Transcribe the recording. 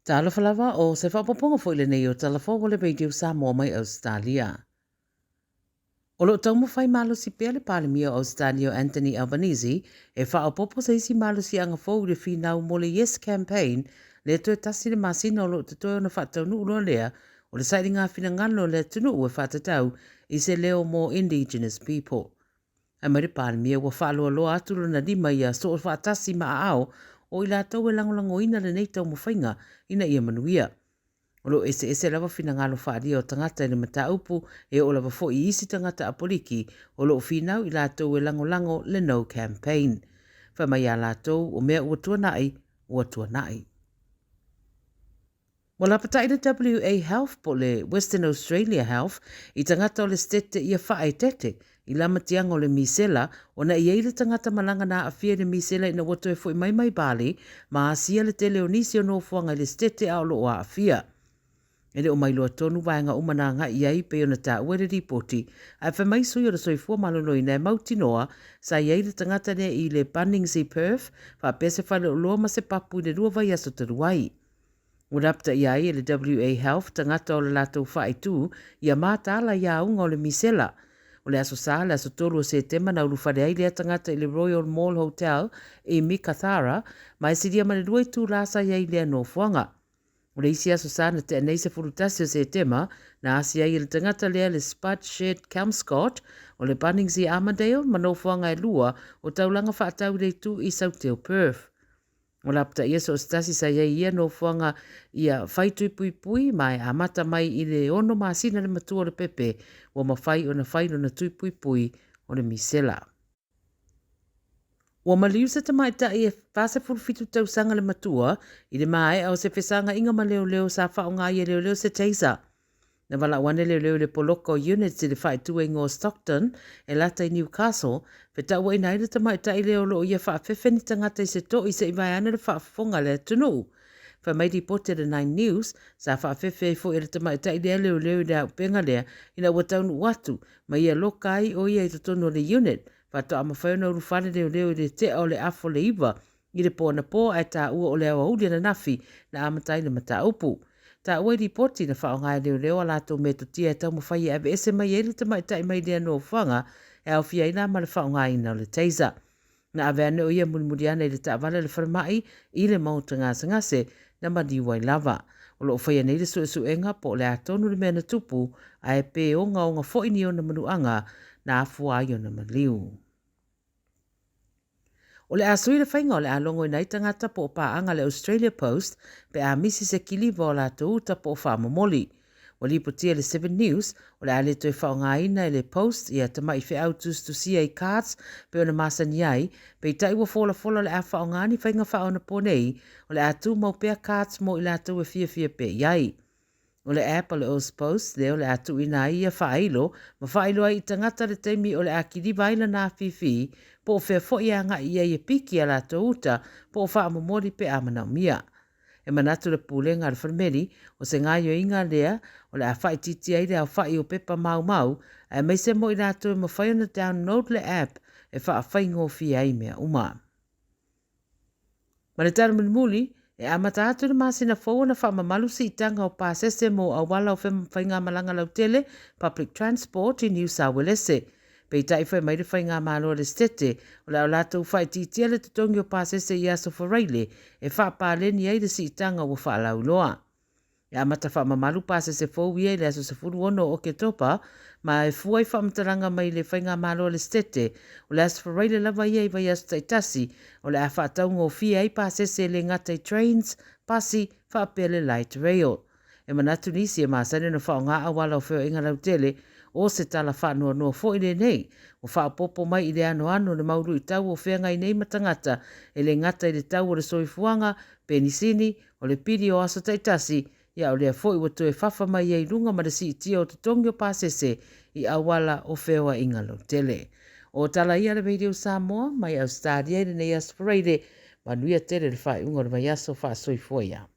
Tala Fou o se whapaponga fo ile nei o Tala Fou o le radio Samoa mai Ausetalia. O lo taumu whai malo si pia le pale mia o Ausetalia Anthony Albanese e whaopopo sa isi malo si anga fo le whinau mo le Yes Campaign le toe tasi le masina o lo te toe ona whatau nu ulo lea o le sairi ngā whina ngalo le tunu ue whatatau i se leo mo Indigenous people. A mare pale mia wa whaaloa loa atulu na lima ia so o whatasi maa ao o i la tau e langolango ina le nei tau mo whainga ina ia manuia. O lo ese lava whina ngalo whaaria o tangata le mata upu e o lava fo i isi tangata apoliki o lo whinau i la tau e langolango le No Campaign. Whamai a la tau o mea ua tua nai. Mo la patai le WA Health po le Western Australia Health i tangata o le stete ia whae tete i lama tianga o le misela o na iei le tangata malanga na awhia le misela ina wato e fwoi mai bali ma asia le te leonisi o no fuanga le stete a o lo a awhia. Ele o mai loa tonu vaenga umana nga iei pe o na ta uere ripoti a whamai sui o le soifua malolo i nei mauti noa sa iei le tangata ne i le Bunnings i Perth fa pese whale o loa ma se papu i le rua vai aso taruai. Urapta iai le WA Health tangata o le latou whaetu ia mātala ia unga o le misela. O le aso sa, le aso tolu o se tema na urufare ai lea tangata i le Royal Mall Hotel i Mikathara, ma e siria mane rua tu rasa iai lea no fuanga. O le isi aso sa na te anei se furutasi o se tema na asi ai le tangata lea le Spud Shed Camscott o le Bunnings i Armadale ma no fuanga e lua o taulanga whaatau rei tu i Southdale Perth. O lapta ia so stasi sa ia no fuanga ia whaitui pui mai a mata mai i le ono masina le matua le pepe o ma whai o na tui pui o le misela. O ma liu se tamai ta i e whase fulfitu tau sanga le matua i le mai au se whesanga inga ma leo sa whaonga i leo se teisa. Na wala wane leo le poloko units i le whai tue ngō Stockton e lata i Newcastle, pe ta ua inai le tamai ta i leo lo ia wha awhewheni tangata i se to i se iwai ana le wha whafonga le tunu. Wha mai di pote le 9 News, sa wha awhewhe i fo i le tamai ta i leo i le au penga lea ina ua taunu watu, ma ia lokai o ia i totono le unit, wha to ama whauna urufane leo i le te o le afo le iwa, i le pōna pō ai ta ua o le awa uli na nafi na amatai na mata upu. Ta ua ripoti na whaonga leo ala tō me to tia e tau mawhai e ese mai e le tamai tai mai lea no whanga e au fia ina ma le whaonga ina le teisa. Na ave ane o ia muri ana i le taawale le wharamai i le mauta ngase na madiwai lava. O lo whai ane i le su enga po le atonu le mea na tupu a e pe o nga whoini o na manuanga na afua i o na maliu. O le asui le whainga o le alongo i nei tangata po paanga le Australia Post pe a misi se kili vo la uta po whamomoli. O li potia le 7 News o le ale toi whaonga ina le Post i a tamai whi autus tu si ai cards pe o na masani ai pe i taiwa fola le a whaonga ni whainga whaona po nei o le atu mau pea cards mo i la tau e fia pe iai. O le app o le Post le o le atu ina ia whailo ma whailo ai i tangata le teimi o le akiri vaila na fifi po o whea whoianga ia i piki a la uta po o wha amomori pe amana mia. E manatu le pūlenga le whanmeri o se ngāio inga lea o le a whai titi ai le a whai o pepa mau a mai se mo i la e ma whai ona download le app e wha a whai ngofi ai mea uma. Ma le tara muli e amata atu le masina fōu na wha mamalu si itanga o pāsese mo a wala o whainga malanga lau tele public transport i New South Wales. Pei tai whai mai le whainga malo le stete o la o lātou whai titia le tutongi o pāsese i aso whareile e wha pāleni ai le si itanga o wha lau loa. E amata wha mamalu pāsese fōu ia i le aso se furu ono o ke topa ma e fuai wha mtaranga mai le whainga malo le stete o le aso whareile lava ia i vai aso taitasi o le a wha taungo fia i pāsese le ngatai trains, pasi, wha pele light rail. E manatu nisi e maasane no wha o ngā awala o wheo inga lau tele o se tala whanua noa fo i le nei, o wha popo mai i le ano le mauru i tau o whenga i nei matangata e le ngata i le tau o le soifuanga, penisini, o le piri o aso taitasi, ia o lea fo i watu e whafa mai i runga marasi i tia o tutongi o pāsese i awala o whewa inga lau tele. O tala ia le radio Samoa, mai Ausetalia i le nei aspareide, manuia tere le whai unga le mai aso wha soifuia.